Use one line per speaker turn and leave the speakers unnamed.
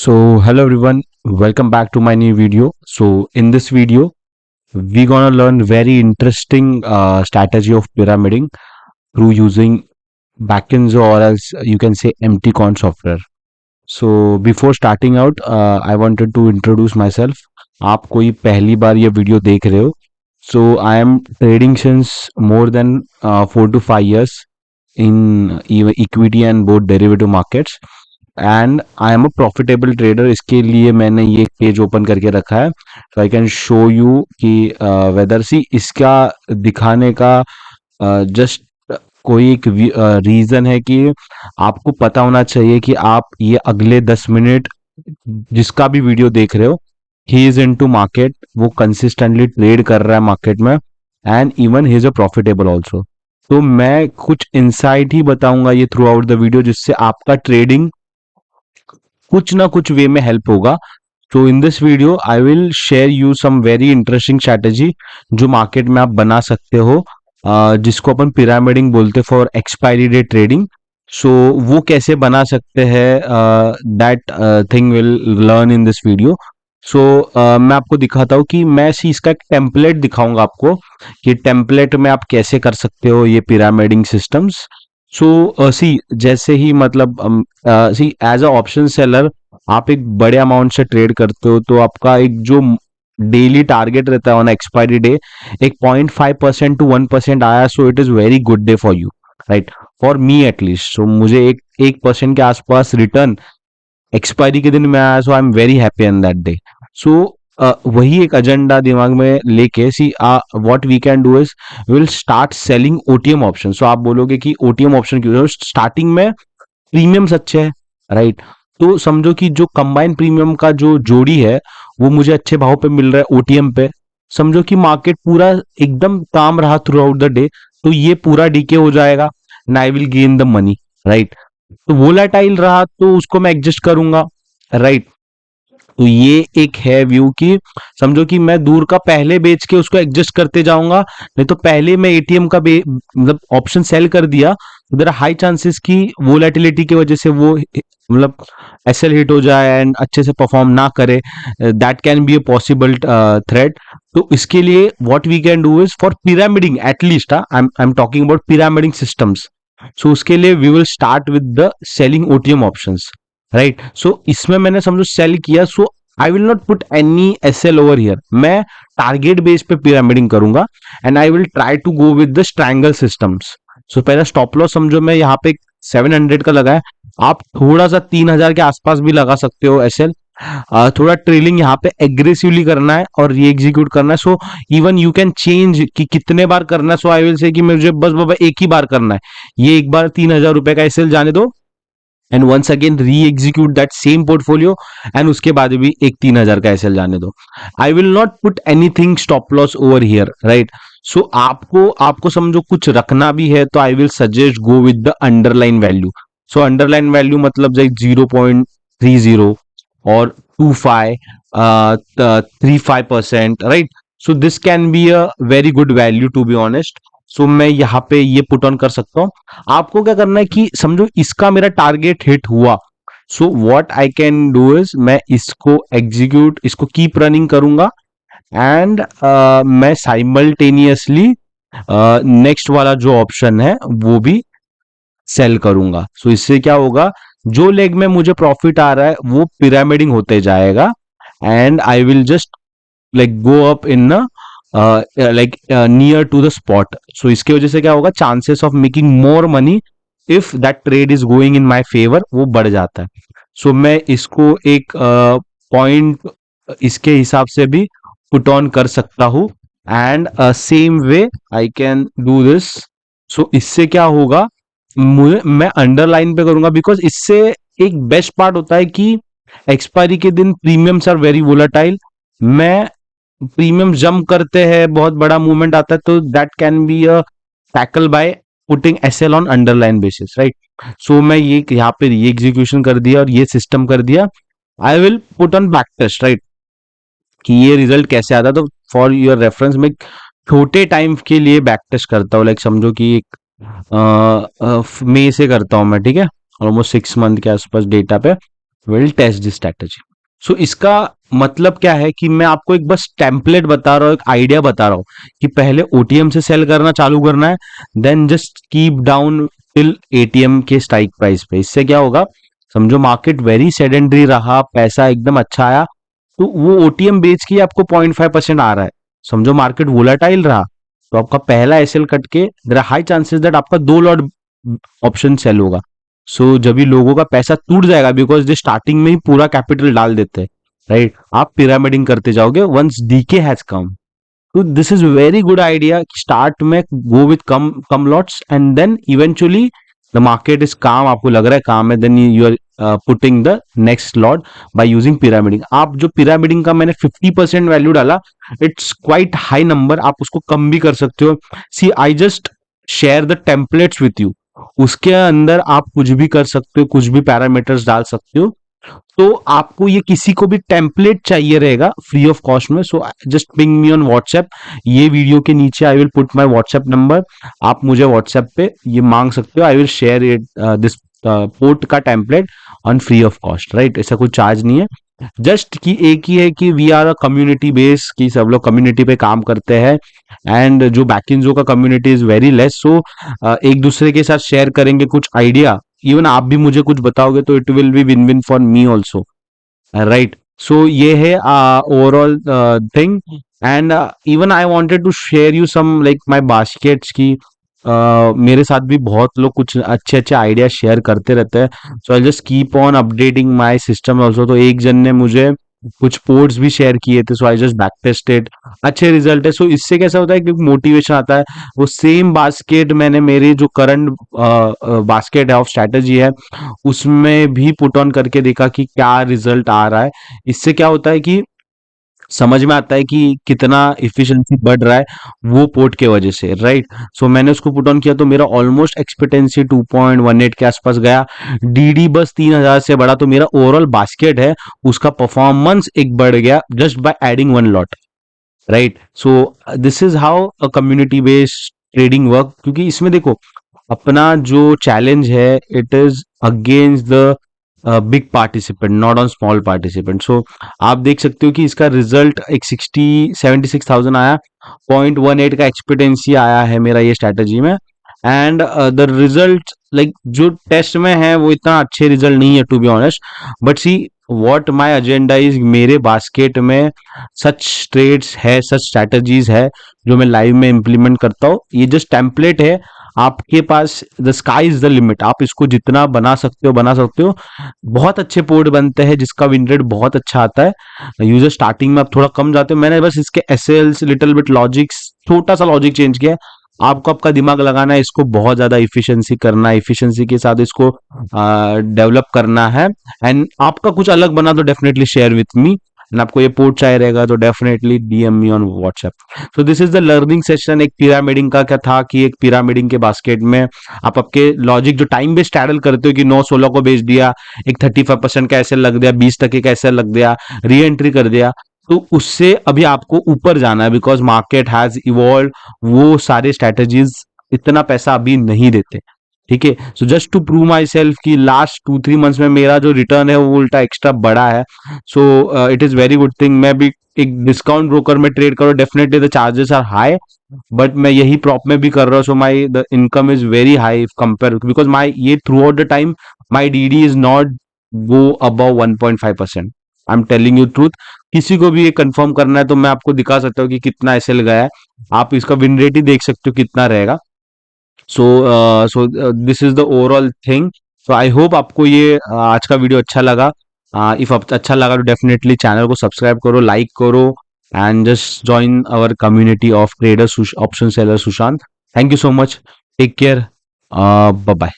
Hello everyone, welcome back to my new video. In this video, we're gonna learn very interesting strategy of pyramiding through using backends or else you can say MTCon software. Before starting out, I wanted to introduce myself. आप कोई पहली बार ये video देख रहे हो, I am trading since more than 4 to 5 years in even equity and both derivative markets. And I am a profitable trader. इसके लिए मैंने ये पेज ओपन करके रखा है, सो आई कैन शो यू कि वेदर सी इसका दिखाने का जस्ट कोई एक रीजन है कि आपको पता होना चाहिए कि आप ये अगले 10 मिनट जिसका भी वीडियो देख रहे हो, he is into market, वो कंसिस्टेंटली ट्रेड कर रहा है मार्केट में and even he is a profitable also. तो मैं कुछ इंसाइट ही बताऊंगा ये थ्रू आउट द वीडियो, जिससे आपका ट्रेडिंग कुछ ना कुछ वे में हेल्प होगा. तो in this video I will share you some very interesting strategy जो मार्केट में आप बना सकते हो, जिसको अपन पिरामिडिंग बोलते हैं फॉर एक्सपायरी डे ट्रेडिंग. सो वो कैसे बना सकते हैं, that thing will learn in this video. मैं आपको दिखाता हूँ कि मैं इसका एक टेम्पलेट दिखाऊंगा आपको कि टेम्पलेट में आप कैसे कर सकते हो ये पिरामिडिंग सिस्टम्स. सी जैसे ही मतलब सी एज अ ऑप्शन सेलर आप एक बड़े अमाउंट से ट्रेड करते हो, तो आपका एक जो डेली टारगेट रहता है ऑन एक्सपायरी डे, एक 0.5% to 1% आया, so it is very good day for you, right, for me at least. सो मुझे एक परसेंट के आसपास रिटर्न एक्सपायरी के दिन में आया, so I am very happy in that day. सो वही एक एजेंडा दिमाग में लेके see what we can do is will start selling OTM option. So आप बोलोगे कि ओटीएम ऑप्शन क्यों? स्टार्टिंग में प्रीमियम्स अच्छे हैं, राइट. तो समझो कि जो कंबाइन प्रीमियम का जो जोड़ी है वो मुझे अच्छे भाव पे मिल रहा है ओटीएम पे. समझो कि मार्केट पूरा एकदम काम रहा थ्रू आउट द डे, तो ये पूरा डीके हो जाएगा and I will gain the money, right. तो वोलाटाइल रहा तो उसको मैं एडजस्ट करूंगा, राइट. तो ये एक है व्यू कि समझो कि मैं दूर का पहले बेच के उसको एडजस्ट करते जाऊंगा, नहीं तो पहले मैं एटीएम का मतलब ऑप्शन सेल कर दिया, तो देयर आर हाई चांसेस कि वोलेटिलिटी की वजह से वो मतलब एसएल हिट हो जाए एंड अच्छे से परफॉर्म ना करे. That can be a possible threat. तो इसके लिए what we can do is for pyramiding at least, I am talking about pyramiding systems. So उसके लिए we will start with the selling OTM options, right. So इसमें मैंने समझो sell किया, so I will not put any S L over here. मैं target base पे pyramiding करूंगा and I will try to go with the strangle systems. सो पहला stop loss समझो मैं यहाँ पे 700 का लगाया, आप थोड़ा सा 3000 के आसपास भी लगा सकते हो एस एल. थोड़ा ट्रेलिंग यहाँ पे एग्रेसिवली करना है और री एग्जीक्यूट करना है. So even you can change कि कितने बार करना है. सो आई विल से कि मुझे बस बाबा एक ही बार करना है, ये एक बार 3000 रुपए का एसएल जाने दो and once again re execute that same portfolio and उसके बाद भी एक 3000 का एसएल जाने दो. I will not put anything stop loss over here, right. So आपको आपको समझो कुछ रखना भी है तो I will suggest go with the underline value. So underline value मतलब लाइक 0.30 और 35%, right. So this can be a very good value to be honest. सो मैं यहाँ पे ये पुट ऑन कर सकता हूँ. आपको क्या करना है कि समझो इसका मेरा टारगेट हिट हुआ, so what I can do is मैं इसको एग्जीक्यूट, इसको कीप रनिंग करूंगा एंड मैं साइमल्टेनियसली नेक्स्ट वाला जो ऑप्शन है वो भी सेल करूंगा. सो इससे क्या होगा, जो लेग में मुझे प्रॉफिट आ रहा है वो पिरामिडिंग होते जाएगा and I will just like go up in like near to the spot. So इसकी वजह से क्या होगा, chances of making more money if that trade is going in my favour वो बढ़ जाता है. सो मैं इसको एक पॉइंट इसके हिसाब से भी पुट ऑन कर सकता हूं and same way I can do this. So इससे क्या होगा, मुझे मैं अंडरलाइन पे करूंगा बिकॉज इससे एक बेस्ट पार्ट होता है कि एक्सपायरी के दिन प्रीमियम्स आर वेरी वोलाटाइल. मैं प्रीमियम जंप करते हैं, बहुत बड़ा मूवमेंट आता है, तो that can be a tackle by putting SL on underline basis, right. So मैं ये यहाँ पे ये एग्जीक्यूशन कर दिया और ये सिस्टम कर दिया. I will put on back test, right, कि ये रिजल्ट कैसे आता है. तो फॉर योर रेफरेंस मैं छोटे टाइम के लिए बैक टेस्ट करता हूँ, लाइक समझो कि एक मई से करता हूँ मैं, ठीक है, ऑलमोस्ट 6 मंथ के आसपास डेटा पे. Will test this strategy. So इसका मतलब क्या है कि मैं आपको एक बस टेम्पलेट बता रहा हूँ, एक आइडिया बता रहा हूँ कि पहले ओटीएम से सेल करना चालू करना है, then just keep down till ATM के स्ट्राइक प्राइस पे। इससे क्या होगा, समझो मार्केट वेरी सेडेंडरी रहा, पैसा एकदम अच्छा आया, तो वो ओटीएम बेच के आपको 0.5% आ रहा है। समझो मार्केट वोलाटाइल रहा, तो आपका पहला एसएल कट के there are high chances that आपका 2 लॉट ऑप्शन सेल होगा। सो जब भी लोगों का पैसा टूट जाएगा, बिकॉज दे स्टार्टिंग में ही पूरा कैपिटल डाल देते हैं, राइट, आप पिरामिडिंग करते जाओगे वंस डीके हैज कम। तो this is very good idea, start में गो विथ कम कम lots and then eventually the market is calm, आपको लग रहा है काम है, then you are putting the next lot by using pyramiding. आप जो पिरामिडिंग का मैंने 50% वैल्यू डाला, इट्स क्वाइट हाई नंबर, आप उसको कम भी कर सकते हो। See I just share the templates with you, उसके अंदर आप कुछ भी कर सकते हो, कुछ भी पैरामीटर्स डाल सकते हो। तो आपको ये किसी को भी टेम्पलेट चाहिए रहेगा फ्री ऑफ कॉस्ट में, so just ping me on WhatsApp. ये वीडियो के नीचे I will put my WhatsApp number, आप मुझे व्हाट्सएप पे ये मांग सकते हो। I will share it this port का template on free of cost, right, ऐसा कोई चार्ज नहीं है। जस्ट कि एक ही है कि we are a community base, कि सब लोग कम्युनिटी पे काम करते हैं, एंड जो बैकिंजो का कम्युनिटी इज वेरी लेस, सो एक दूसरे के साथ शेयर करेंगे कुछ आइडिया, इवन आप भी मुझे कुछ बताओगे तो it will be win win for me also, right. So ये है overall thing, and even I wanted to share you some like my baskets की मेरे साथ भी बहुत लोग कुछ अच्छे अच्छे आइडिया शेयर करते रहते हैं, so I just keep on updating my system also. तो एक जन ने मुझे कुछ पोर्ट्स भी शेयर किए थे, सो आई जस्ट बैक टेस्टेड, अच्छे रिजल्ट है। सो इससे कैसा होता है कि मोटिवेशन आता है। वो सेम बास्केट मैंने मेरी जो करंट बास्केट है ऑफ स्ट्रैटेजी है, उसमें भी पुट ऑन करके देखा कि क्या रिजल्ट आ रहा है। इससे क्या होता है कि समझ में आता है कि कितना इफिशिएंसी बढ़ रहा है वो पोर्ट के वजह से, राइट। सो मैंने उसको पुट ऑन किया तो मेरा ऑलमोस्ट एक्सपेक्टेंसी 2.18 के आसपास गया, डीडी बस 3000 से बढ़ा, तो मेरा ओवरऑल बास्केट है उसका परफॉर्मेंस एक बढ़ गया just by adding 1 lot, right. So this is how a community based trading work, क्योंकि इसमें देखो अपना जो चैलेंज है it is against the big participant, not on small participant. So आप देख सकते हो कि इसका रिजल्ट एक 76,000 आया, 0.18 का एक्सपेक्टेंसी आया है मेरा ये स्ट्रैटेजी में, एंड द रिजल्ट लाइक जो टेस्ट में है वो इतना अच्छे रिजल्ट नहीं है to be honest, but see what my agenda is, मेरे बास्केट में सच ट्रेड्स है, सच स्ट्रैटेजीज है जो मैं लाइव में इंप्लीमेंट करता हूँ। ये जस्ट टेम्पलेट है, आपके पास the sky is the limit, आप इसको जितना बना सकते हो बना सकते हो। बहुत अच्छे पोर्ट बनते हैं जिसका विन रेट बहुत अच्छा आता है। यूजर स्टार्टिंग में आप थोड़ा कम जाते हो, मैंने बस इसके एसएल्स लिटिल बिट लॉजिक्स, छोटा सा लॉजिक चेंज किया है। आपको आपका दिमाग लगाना है, इसको बहुत ज्यादा इफिशिएंसी करना है, इफिशिएंसी के साथ इसको डेवलप करना है, एंड आपका कुछ अलग बना तो definitely share with me, and आपको ये पोर्ट चाहिए रहेगा तो definitely DM me on WhatsApp. So this is the learning session. एक पिरामिडिंग का क्या था कि एक पिरामिडिंग के बास्केट में आप आपके लॉजिक जो टाइम बेस्ड टैडल करते हो कि 9-16 को बेच दिया, एक 35% का ऐसे लग दिया, 20% का ऐसे लग दिया, री एंट्री कर दिया, तो उससे अभी आपको ऊपर जाना है बिकॉज मार्केट हैज इवॉल्व, वो सारे स्ट्रेटेजीज इतना पैसा अभी नहीं देते, ठीक है। So just to prove myself कि लास्ट 2-3 मंथ्स में मेरा जो रिटर्न है वो उल्टा एक्स्ट्रा बड़ा है। So it is very good thing. मैं भी एक डिस्काउंट ब्रोकर में ट्रेड करो, definitely the charges are high, but मैं यही प्रॉप में भी कर रहा हूँ, so my the income is very high compare, because my ये throughout the time my DD is not go above 1.5%। I am telling you truth. किसी को भी ये कंफर्म करना है तो मैं आपको दिखा सकता हूँ कि कितना एसएल गया है, आप इसका विन रेट ही देख सकते हो कितना रहेगा। सो this is the overall thing. So I hope आपको ये आज का वीडियो अच्छा लगा। इफ अच्छा लगा तो डेफिनेटली चैनल को सब्सक्राइब करो, लाइक करो, and just join our community of traders option seller Sushant. Thank you so much, take care, bye bye.